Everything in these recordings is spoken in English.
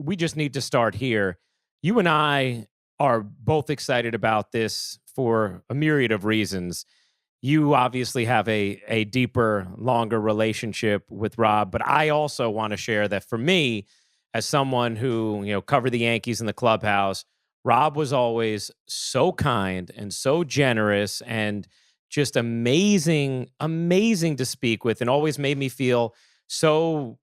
we just need to start here. You and I are both excited about this for a myriad of reasons. You obviously have a deeper, longer relationship with Rob, but I also want to share that for me, as someone who, covered the Yankees in the clubhouse, Rob was always so kind and so generous and just amazing, amazing to speak with, and always made me feel so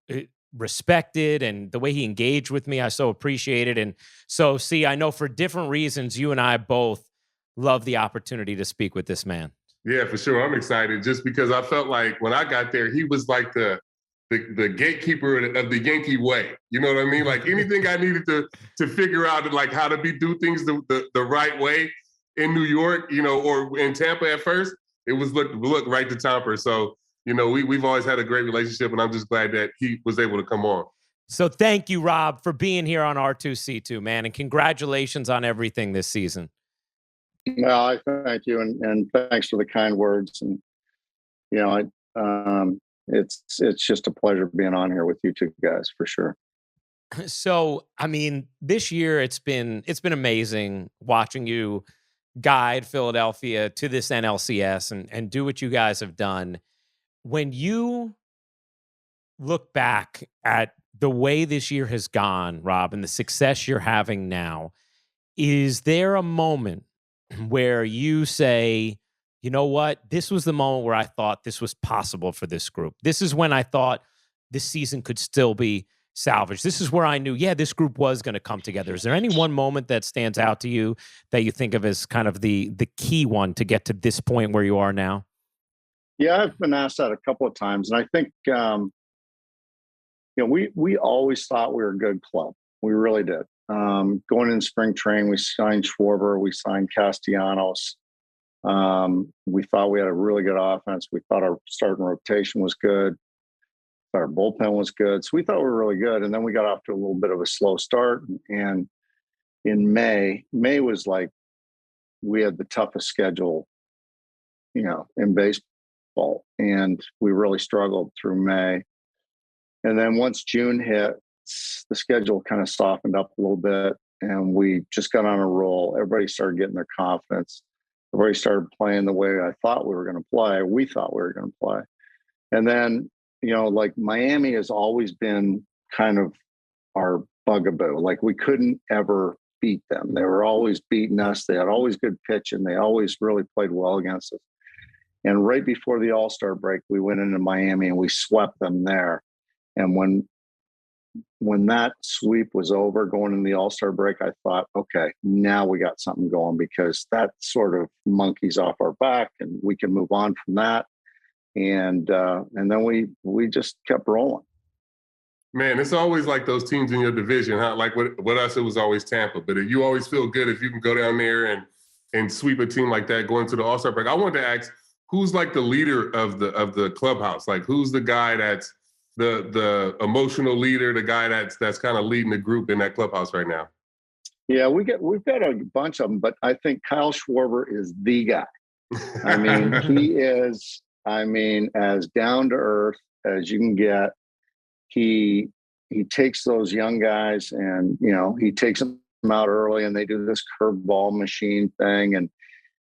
respected, and the way he engaged with me, I so appreciated. And so, see, I know for different reasons, you and I both love the opportunity to speak with this man. Yeah, for sure. I'm excited just because I felt like when I got there, he was like the gatekeeper of the Yankee way. You know what I mean? Like anything I needed to figure out like how to do things the right way in New York, or in Tampa at first, it was look right to Tomper. So, we've always had a great relationship, and I'm just glad that he was able to come on. So thank you, Rob, for being here on R2C2, man, and congratulations on everything this season. Well, I thank you, and thanks for the kind words. And it's just a pleasure being on here with you two guys for sure. So, I mean, this year it's been amazing watching you guide Philadelphia to this NLCS and do what you guys have done. When you look back at the way this year has gone, Rob, and the success you're having now, is there a moment where you say, you know what, this was the moment where I thought this was possible for this group? This is when I thought this season could still be salvaged. This is where I knew, this group was going to come together. Is there any one moment that stands out to you that you think of as kind of the key one to get to this point where you are now? Yeah, I've been asked that a couple of times, and I think we always thought we were a good club. We really did. Going in spring training, we signed Schwarber, we signed Castellanos. We thought we had a really good offense. We thought our starting rotation was good. Our bullpen was good. So we thought we were really good. And then we got off to a little bit of a slow start. And in May was like, we had the toughest schedule, in baseball. And we really struggled through May. And then once June hit, the schedule kind of softened up a little bit, and we just got on a roll. Everybody started getting their confidence. Everybody started playing the way I thought we were going to play. We thought we were going to play. And then, like Miami has always been kind of our bugaboo. Like we couldn't ever beat them. They were always beating us. They had always good pitching. They always really played well against us. And right before the All-Star break, we went into Miami and we swept them there. And when that sweep was over, going in the All-Star break, I thought, okay, now we got something going, because that sort of monkeys off our back and we can move on from that. And then we just kept rolling. Man, it's always like those teams in your division, huh? Like with us, it was always Tampa. But you always feel good if you can go down there and sweep a team like that going to the All-Star break. I wanted to ask, who's like the leader of the clubhouse? Like who's the guy that's the emotional leader, the guy that's kind of leading the group in that clubhouse right now? Yeah, we've got a bunch of them, but I think Kyle Schwarber is the guy. I mean, he is, as down to earth as you can get. He takes those young guys and, he takes them out early, and they do this curveball machine thing. And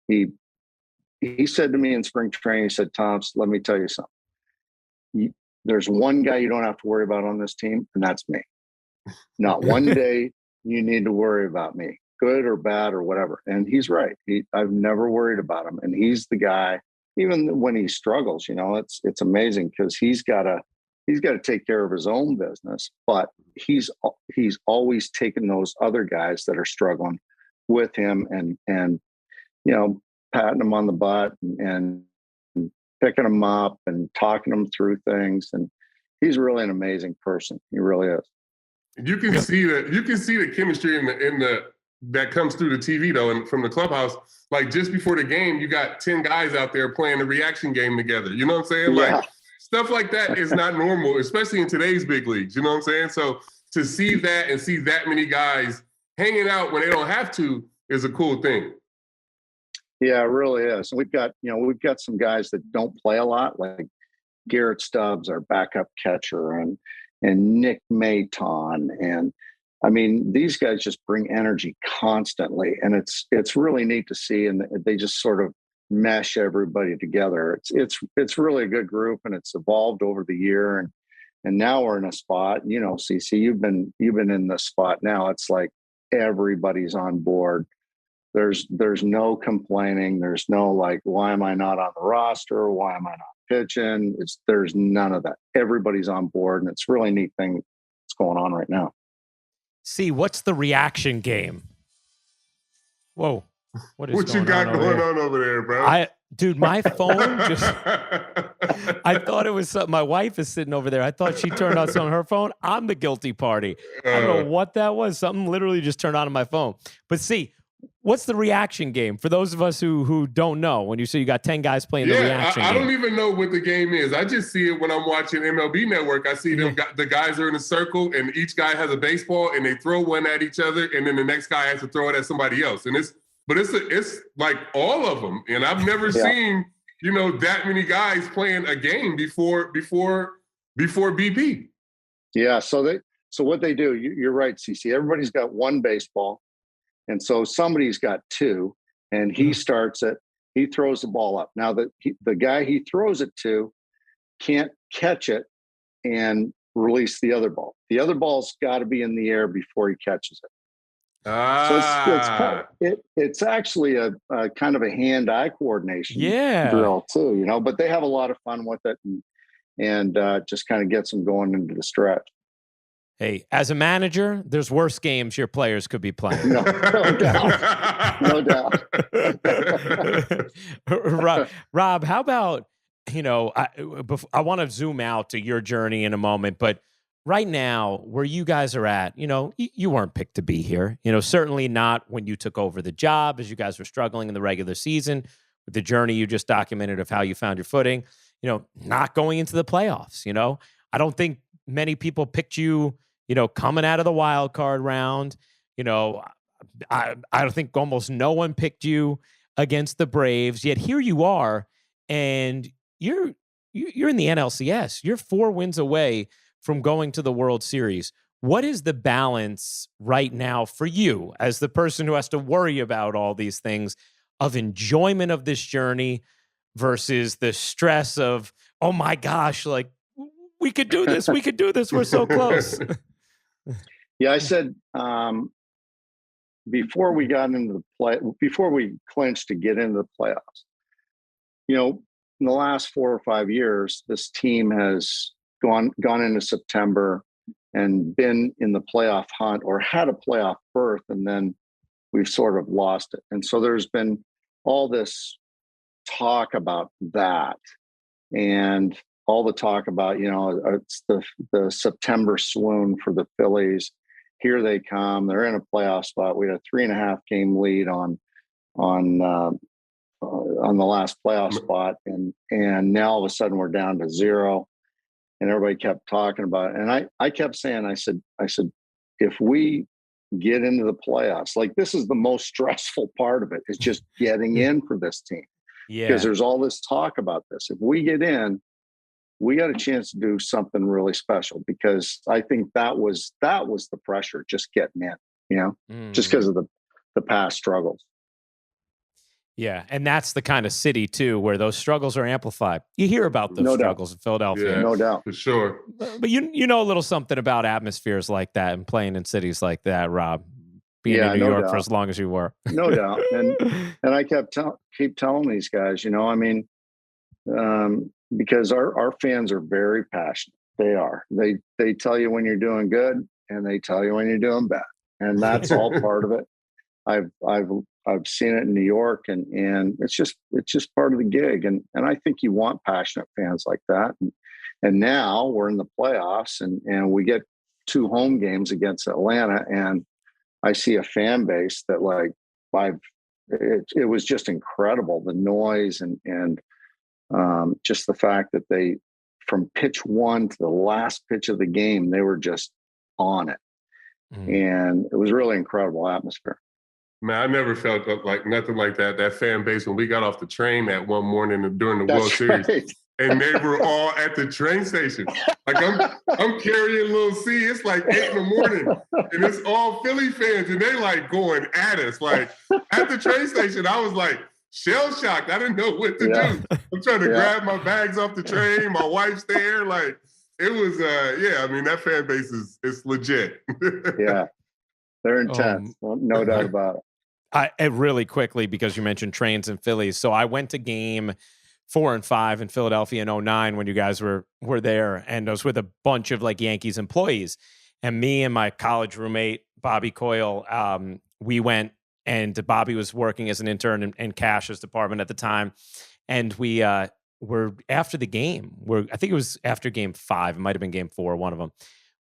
he said to me in spring training, he said, "Thompson, let me tell you something. There's one guy you don't have to worry about on this team, and that's me. Not one day you need to worry about me, good or bad or whatever." And he's right. I've never worried about him. And he's the guy, even when he struggles, it's amazing, because he's got to take care of his own business, but he's always taking those other guys that are struggling with him and patting them on the butt and picking them up and talking them through things. And he's really an amazing person. He really is. You can see the chemistry in the that comes through the TV though, and from the clubhouse. Like just before the game, you got 10 guys out there playing the reaction game together. You know what I'm saying? Yeah. Like stuff like that is not normal, especially in today's big leagues. You know what I'm saying? So to see that and see that many guys hanging out when they don't have to is a cool thing. Yeah, it really is. We've got some guys that don't play a lot, like Garrett Stubbs, our backup catcher, and Nick Maton, and I mean, these guys just bring energy constantly, and it's really neat to see. And they just sort of mesh everybody together. It's really a good group, and it's evolved over the year. And now we're in a spot. You know, CC, you've been in this spot now. It's like everybody's on board. There's no complaining. There's no like, why am I not on the roster? Why am I not pitching? There's none of that. Everybody's on board, and it's a really neat thing that's going on right now. See, what's the reaction game? Whoa. What you got going on over there, bro? Dude, my phone just, I thought it was something. My wife is sitting over there. I thought she turned on something on her phone. I'm the guilty party. I don't know what that was. Something literally just turned on my phone. But see, what's the reaction game? For those of us who don't know, when you say you got 10 guys playing the reaction game. I don't even know what the game is. I just see it when I'm watching MLB Network. I see them, the guys are in a circle, and each guy has a baseball, and they throw one at each other, and then the next guy has to throw it at somebody else. And it's like all of them. And I've never seen, that many guys playing a game before BP. Yeah. So what they do, you're right, CC. Everybody's got one baseball. And so somebody's got two, and he starts it. He throws the ball up. Now the guy he throws it to can't catch it and release the other ball. The other ball's got to be in the air before he catches it. So it's actually a kind of a hand-eye coordination drill too, but they have a lot of fun with it, and just kind of gets them going into the stretch. Hey, as a manager, there's worse games your players could be playing. No doubt. No doubt. Rob, how about, I want to zoom out to your journey in a moment, but right now, where you guys are at, you weren't picked to be here. Certainly not when you took over the job, as you guys were struggling in the regular season with the journey you just documented of how you found your footing, not going into the playoffs. I don't think many people picked you, coming out of the wild card round. I don't think almost no one picked you against the Braves, yet here you are, and you're in the NLCS. You're 4 wins away from going to the World Series. What is the balance right now for you as the person who has to worry about all these things of enjoyment of this journey versus the stress of, oh my gosh, like we could do this. We're so close. Yeah. I said, before we got into before we clinched to get into the playoffs, in the last 4 or 5 years, this team has gone into September and been in the playoff hunt or had a playoff berth, and then we've sort of lost it. And so there's been all this talk about that, and all the talk about, it's the September swoon for the Phillies. Here they come. They're in a playoff spot. We had a 3.5 game lead on the last playoff spot, and now all of a sudden we're down to 0. And everybody kept talking about it. And I kept saying, I said, if we get into the playoffs, like this is the most stressful part of it, is just getting in for this team. Yeah. Because there's all this talk about this. If we get in, we got a chance to do something really special, because I think that was the pressure, just getting in, just because of the past struggles. Yeah, and that's the kind of city, too, where those struggles are amplified. You hear about those struggles in Philadelphia. Yeah, no doubt. For sure. But you know a little something about atmospheres like that and playing in cities like that, Rob, being in New York for as long as you were. No doubt. And I keep telling these guys, because our fans are very passionate. They are. They tell you when you're doing good, and they tell you when you're doing bad. And that's all part of it. I've seen it in New York, and it's just part of the gig. And I think you want passionate fans like that. And now we're in the playoffs, and we get 2 home games against Atlanta, and I see a fan base that it was just incredible, the noise and just the fact that they, from pitch 1 to the last pitch of the game, they were just on it. And it was really incredible atmosphere. Man, I never felt like nothing like that fan base when we got off the train that one morning during the World Series. and they were all at the train station. Like I'm carrying little C. It's like 8 in the morning, and it's all Philly fans, and they like going at us. Like at the train station, I was like shell shocked. I didn't know what to do. I'm trying to grab my bags off the train. My wife's there. Like it was, I mean, that fan base is legit. Yeah, they're intense. No doubt about it. Really quickly, because you mentioned trains and Phillies. So I went to game 4 and 5 in Philadelphia in 2009 when you guys were there. And I was with a bunch of like Yankees employees. And me and my college roommate, Bobby Coyle, we went, and Bobby was working as an intern in Cash's department at the time. And we were after the game. I think it was after game 5. It might have been game 4, one of them.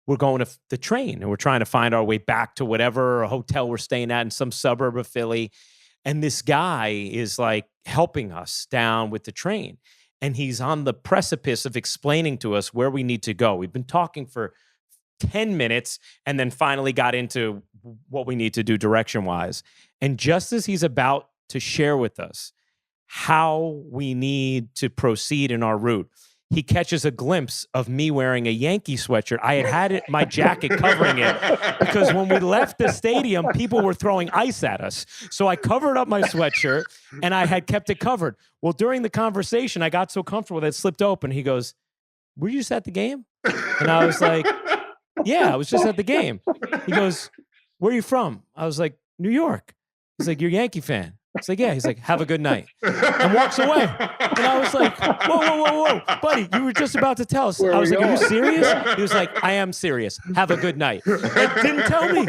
We're going to the train, and we're trying to find our way back to whatever hotel we're staying at in some suburb of Philly. And this guy is like helping us down with the train. And he's on the precipice of explaining to us where we need to go. We've been talking for 10 minutes and then finally got into what we need to do direction-wise. And just as he's about to share with us how we need to proceed in our route, he catches a glimpse of me wearing a Yankee sweatshirt. I had my jacket covering it, because when we left the stadium, people were throwing ice at us. So I covered up my sweatshirt, and I had kept it covered. Well, during the conversation, I got so comfortable that it slipped open. He goes, "Were you just at the game?" And I was like, "Yeah, I was just at the game." He goes, "Where are you from?" I was like, "New York." He's like, "You're a Yankee fan?" It's like, "Yeah." He's like, "Have a good night," and walks away. And I was like, whoa, buddy, you were just about to tell us. I was like, "Are you serious?" He was like, "I am serious. Have a good night." And didn't tell me.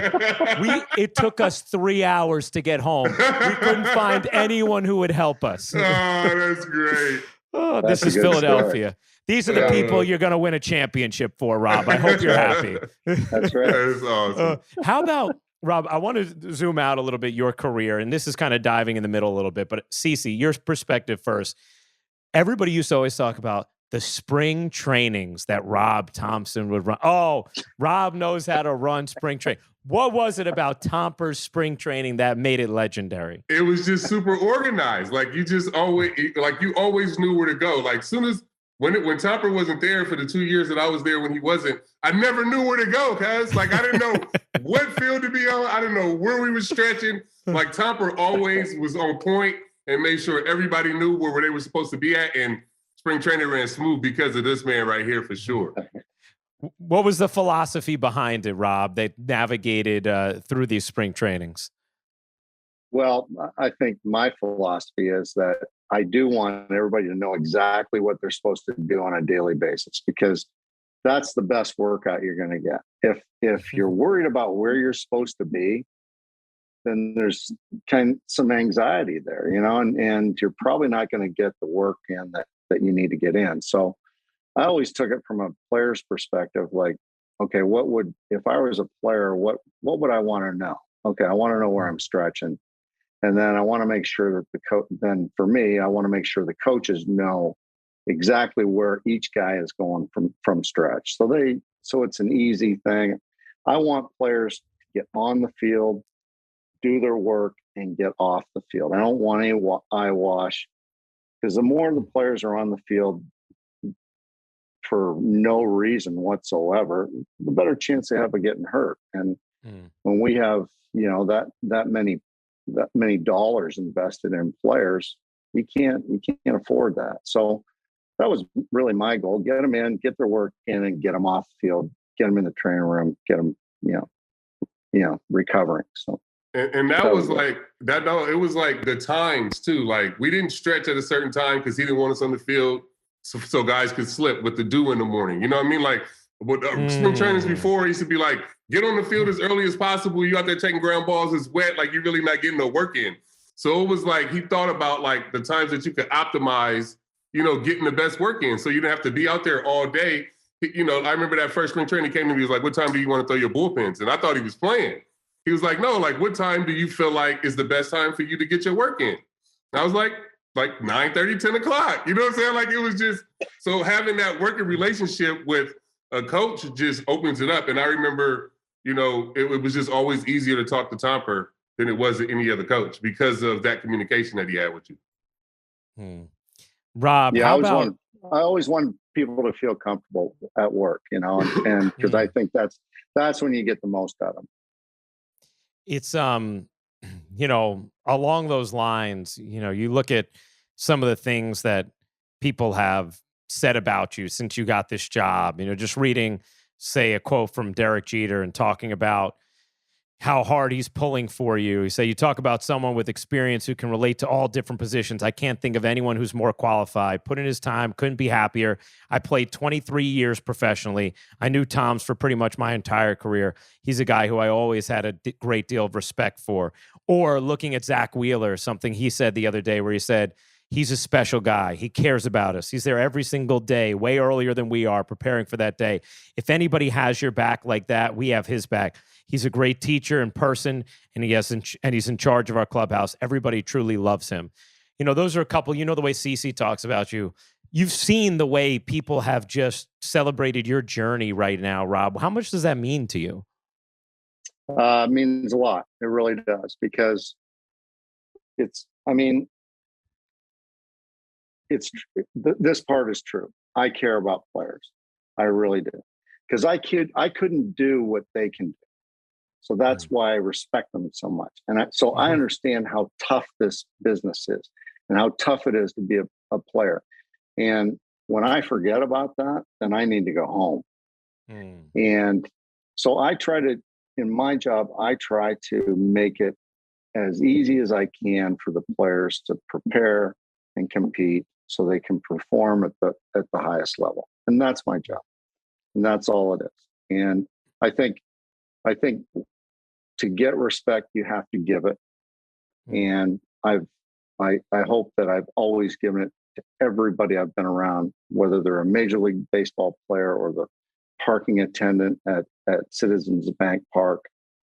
It took us 3 hours to get home. We couldn't find anyone who would help us. Oh, that's great. Oh, this is Philadelphia. Story. These are the people you're going to win a championship for, Rob. I hope you're happy. That's right. That's awesome. How about, Rob, I want to zoom out a little bit, your career, and this is kind of diving in the middle a little bit, but Cece, your perspective first. Everybody used to always talk about the spring trainings that Rob Thomson would run. Oh, Rob knows how to run spring training. What was it about Tomper's spring training that made it legendary? It was just super organized. Like you always knew where to go. Like soon as when Tomper wasn't there for the 2 years that I was there when he wasn't, I never knew where to go, cuz like I didn't know what field to be on. I didn't know where we were stretching. Like Tomper always was on point and made sure everybody knew where they were supposed to be at. And spring training ran smooth because of this man right here for sure. What was the philosophy behind it, Rob, that navigated through these spring trainings? Well, I think my philosophy is that I do want everybody to know exactly what they're supposed to do on a daily basis, because that's the best workout you're going to get. If you're worried about where you're supposed to be, then there's some anxiety there, and you're probably not going to get the work in that you need to get in. So I always took it from a player's perspective, like, okay, if I was a player, what would I want to know? Okay, I want to know where I'm stretching. And then I want to make sure that I want to make sure the coaches know exactly where each guy is going from stretch. So it's an easy thing. I want players to get on the field, do their work, and get off the field. I don't want any eyewash, because the more the players are on the field for no reason whatsoever, the better chance they have of getting hurt. And when we have, that many dollars invested in players, you can't afford that. So that was really my goal: get them in, get their work in, and get them off the field, get them in the training room, get them, recovering. So. And that was like that. No, it was like the times too. Like we didn't stretch at a certain time because he didn't want us on the field, so guys could slip with the dew in the morning. You know what I mean? Like with spring trainings before, he used to be like, get on the field as early as possible. You out there taking ground balls, it's wet. Like you're really not getting no work in. So it was like he thought about like the times that you could optimize, getting the best work in. So you didn't have to be out there all day. I remember that first spring training came to me. He was like, "What time do you want to throw your bullpens?" And I thought he was playing. He was like, "No, like what time do you feel like is the best time for you to get your work in?" And I was like 9:30, 10 o'clock. You know what I'm saying? Like it was just, so having that working relationship with a coach just opens it up. And I remember, it was just always easier to talk to Tomper than it was to any other coach because of that communication that he had with you. Rob, yeah, how about... I always want people to feel comfortable at work, and because I think that's when you get the most out of them. It's along those lines, you look at some of the things that people have said about you since you got this job, just reading, say, a quote from Derek Jeter and talking about how hard he's pulling for you. You talk about someone with experience who can relate to all different positions. I can't think of anyone who's more qualified. Put in his time, couldn't be happier. I played 23 years professionally. I knew Tom's for pretty much my entire career. He's a guy who I always had a great deal of respect for. Or looking at Zach Wheeler, something he said the other day where he said, he's a special guy. He cares about us. He's there every single day, way earlier than we are, preparing for that day. If anybody has your back like that, we have his back. He's a great teacher in person, and he's in charge of our clubhouse. Everybody truly loves him. Those are a couple. The way CC talks about you. You've seen the way people have just celebrated your journey right now, Rob. How much does that mean to you? It means a lot. It really does, because this part is true. I care about players. I really do, because I couldn't do what they can do. So that's why I respect them so much. And I understand how tough this business is and how tough it is to be a player. And when I forget about that, then I need to go home. And so in my job, I try to make it as easy as I can for the players to prepare and compete so they can perform at the highest level. And that's my job. And that's all it is. And I think to get respect, you have to give it. And I hope that I've always given it to everybody I've been around, whether they're a Major League Baseball player or the parking attendant at Citizens Bank Park.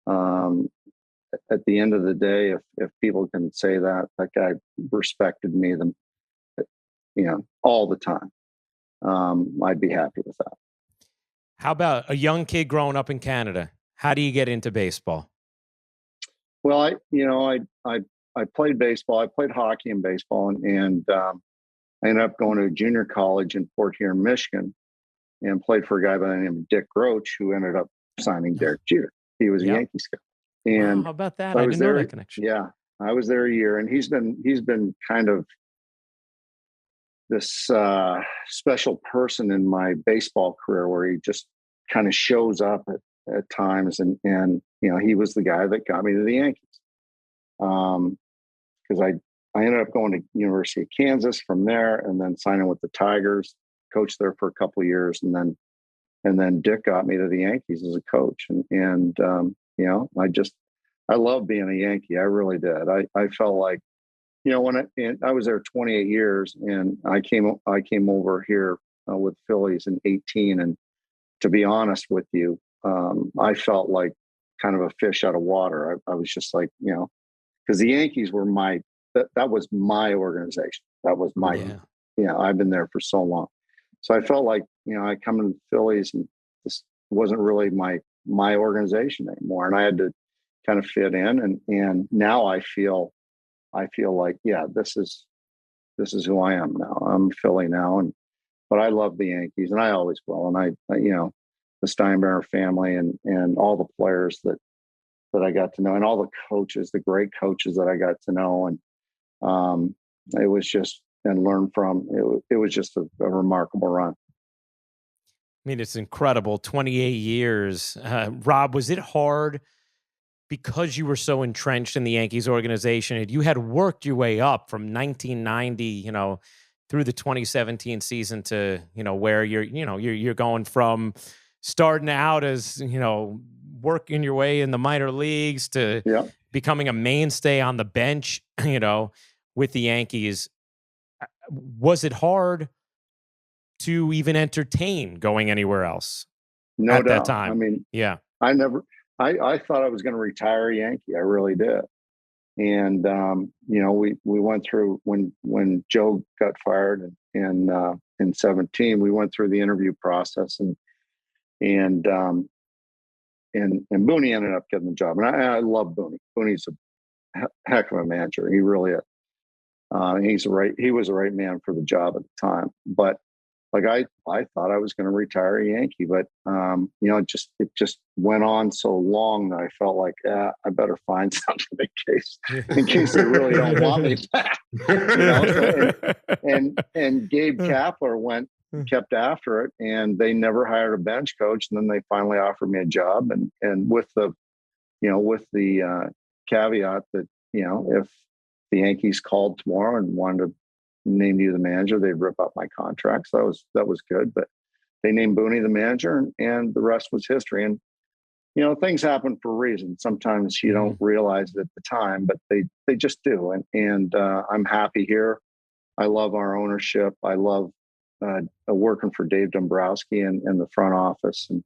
At the end of the day, if people can say that guy respected me, all the time, I'd be happy with that. How about a young kid growing up in Canada? How do you get into baseball? Well, I played baseball. I played hockey and baseball, and I ended up going to junior college in Fort Huron, Michigan, and played for a guy by the name of Dick Roach, who ended up signing Derek Jeter. He was a Yankee scout. And how about that? I didn't know that connection. Yeah, I was there a year, and he's been kind of this special person in my baseball career, where he just kind of shows up at times, and he was the guy that got me to the Yankees. Because I ended up going to University of Kansas from there, and then signing with the Tigers, coached there for a couple of years, and then Dick got me to the Yankees as a coach, and I love being a Yankee. I really did. I felt like, when I was there 28 years, and I came over here with Phillies in 18, and to be honest with you, I felt like kind of a fish out of water. I was just like, because the Yankees were that was my organization. That was my, I've been there for so long. So I felt like, I come into the Phillies, and this wasn't really my organization anymore. And I had to kind of fit in. And now I feel like, this is who I am now. I'm Philly now. But I love the Yankees, and I always will. And the Steinbrenner family and all the players that I got to know, and all the coaches, the great coaches that I got to know. And it was just, and learn from, it was just a remarkable run. I mean, it's incredible. 28 years. Rob, was it hard because you were so entrenched in the Yankees organization, and you had worked your way up from 1990, through the 2017 season to, where you're going from starting out as, working your way in the minor leagues to becoming a mainstay on the bench, with the Yankees. Was it hard to even entertain going anywhere else at that time? I mean, I thought I was going to retire a Yankee. I really did. And, we went through when Joe got fired in 17, we went through the interview process, and Booney ended up getting the job. And I love Booney. Booney's a heck of a manager. He really is. He was the right man for the job at the time. But like I thought I was going to retire a Yankee, but you know, it just went on so long that I felt like I better find something in case they really don't want me back. You know? And Gabe Kapler kept after it, and they never hired a bench coach. And then they finally offered me a job, and with the caveat that, you know, if the Yankees called tomorrow and wanted to name you the manager, they'd rip up my contract. So that was good. But they named Booney the manager, and the rest was history. And, you know, things happen for a reason. Sometimes you don't realize it at the time, but they just do. And I'm happy here. I love our ownership. I love working for Dave Dombrowski and the front office, and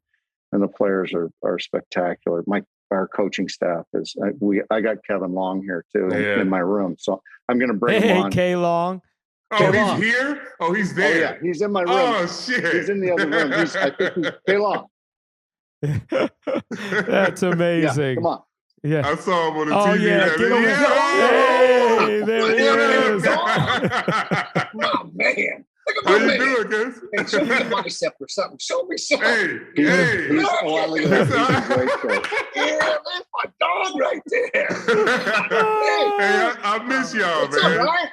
the players are spectacular. Our coaching staff is. I got Kevin Long here too in my room, so I'm going to bring him on. K Long. Oh, he's here? Oh, he's there. Oh, yeah, he's in my room. Oh, shit. He's in the other room. I think he's K Long. That's amazing. Yeah, come on. Yeah. I saw him on the TV. Oh, yeah. Get him. Hey, there he is. Oh, man. How you doing, guys? Hey, show me a bicep or something. Show me something. Hey. He's a great coach. Yeah, that's my dog right there. Hey, I miss y'all, What's man. up, right?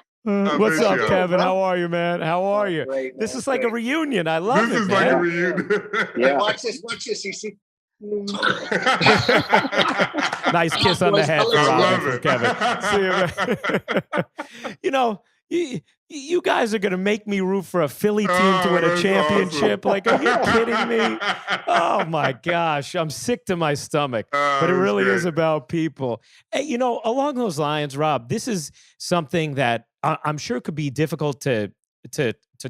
What's up, you. Kevin? How are you, man? How are you? Great, man. This is like a reunion. I love it, This is man. like a reunion. Yeah. Watch this, CC. Nice kiss on the head for I Robin, love from it. Kevin. See you, you know, you guys are going to make me root for a Philly team to win a that's championship. awesome. Like, are you kidding me? Oh, my gosh. I'm sick to my stomach. But it that's really great. is about people. Hey, you know, along those lines, Rob, this is something that I'm sure could be difficult to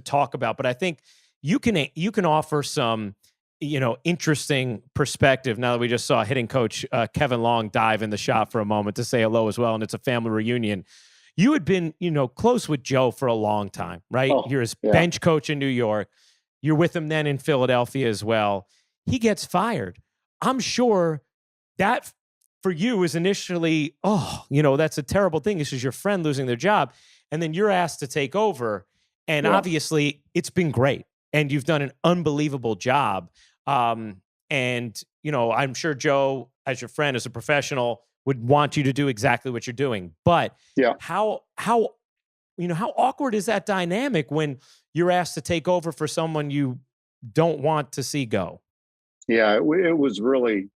talk about, but I think you can offer some, you know, interesting perspective now that we just saw hitting coach Kevin Long dive in the shop for a moment to say hello as well, and it's a family reunion. You had been, you know, close with Joe for a long time, right? Oh, You're his yeah. bench coach in New York. You're with him then in Philadelphia as well. He gets fired. I'm sure that for you is initially, oh, you know, that's a terrible thing. This is your friend losing their job. And then you're asked to take over. And obviously it's been great. And you've done an unbelievable job. And, you know, I'm sure Joe, as your friend, as a professional, would want you to do exactly what you're doing. But how awkward is that dynamic when you're asked to take over for someone you don't want to see go? Yeah, it was really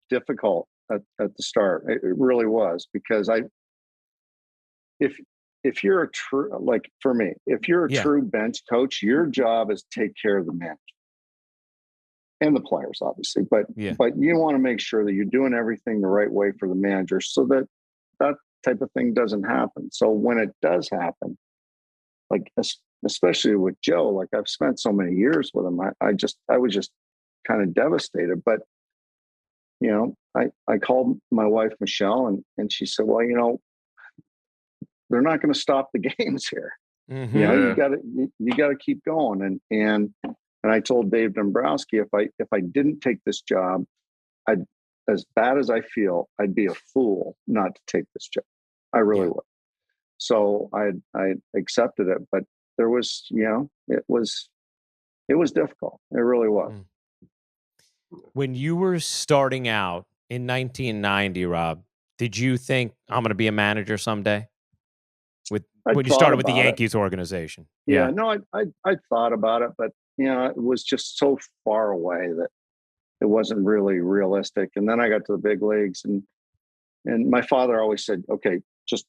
difficult at the start. It really was, because if you're a true, like for me, if you're a true bench coach, your job is to take care of the manager and the players, obviously. But you want to make sure that you're doing everything the right way for the manager, so that type of thing doesn't happen. So when it does happen, like especially with Joe, like I've spent so many years with him, I was just kind of devastated. But you know, I called my wife Michelle, and she said, well, you know, they're not going to stop the games here. Mm-hmm. You know, you got to keep going. And I told Dave Dombrowski, if I didn't take this job, as bad as I feel, I'd be a fool not to take this job. I really would. So I accepted it, but there was, you know, it was difficult. It really was. When you were starting out in 1990, Rob, did you think I'm going to be a manager someday? When you started with the Yankees organization? Yeah, no, I thought about it, but you know, it was just so far away that it wasn't really realistic. And then I got to the big leagues, and my father always said, okay, just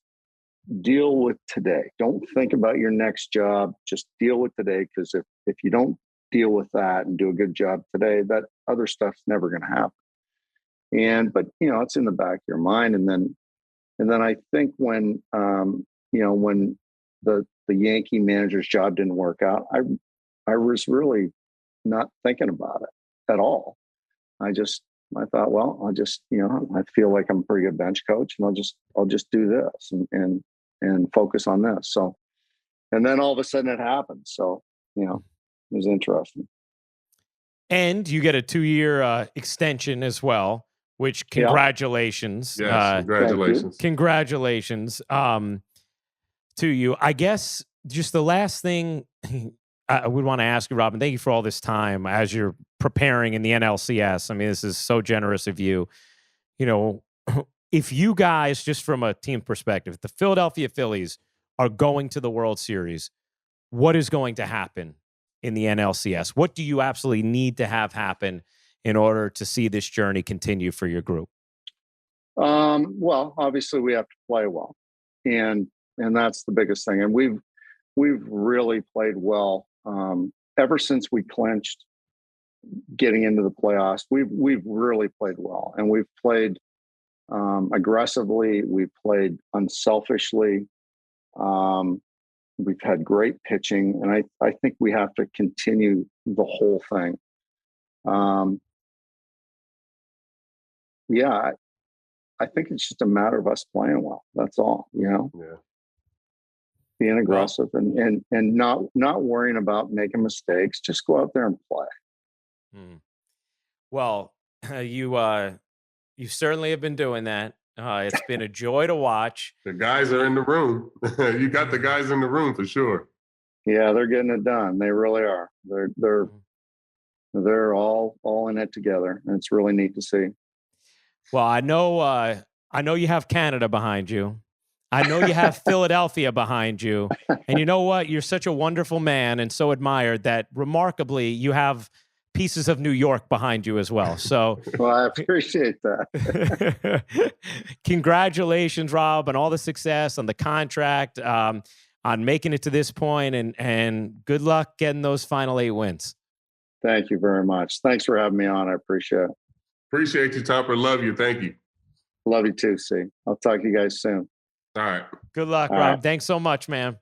deal with today. Don't think about your next job. Just deal with today, because if you don't deal with that and do a good job today, that other stuff's never going to happen. But you know, it's in the back of your mind. And then I think when you know, when the Yankee manager's job didn't work out, I was really not thinking about it at all. I thought, well, you know, I feel like I'm a pretty good bench coach, and I'll just do this and focus on this. So, and then all of a sudden it happened. So, you know, it was interesting. And you get a 2-year extension as well, which congratulations. Yes, congratulations. Congratulations to you. I guess just the last thing I would want to ask you, Robin, thank you for all this time as you're preparing in the NLCS. I mean, this is so generous of you. You know, if you guys, just from a team perspective, the Philadelphia Phillies are going to the World Series, what is going to happen in the NLCS? What do you absolutely need to have happen in order to see this journey continue for your group? Well, obviously we have to play well, and that's the biggest thing. And we've really played well ever since we clinched getting into the playoffs. We've really played well, and we've played aggressively. We've played unselfishly. We've had great pitching, and I think we have to continue the whole thing. Yeah, I think it's just a matter of us playing well. That's all, you know. Yeah. Being aggressive and not worrying about making mistakes. Just go out there and play. Well, you certainly have been doing that. It's been a joy to watch. The guys are in the room. You got the guys in the room for sure. Yeah, they're getting it done. They really are. They're all in it together, and it's really neat to see. Well, I know you have Canada behind you. I know you have Philadelphia behind you. And you know what? You're such a wonderful man and so admired that remarkably you have pieces of New York behind you as well. So well, I appreciate that. Congratulations, Rob, on all the success, on the contract, on making it to this point, and good luck getting those final 8 wins. Thank you very much. Thanks for having me on. I appreciate it. Appreciate you, Topper. Love you. Thank you. Love you too, C. I'll talk to you guys soon. All right. Good luck, Rob. Right. Thanks so much, man.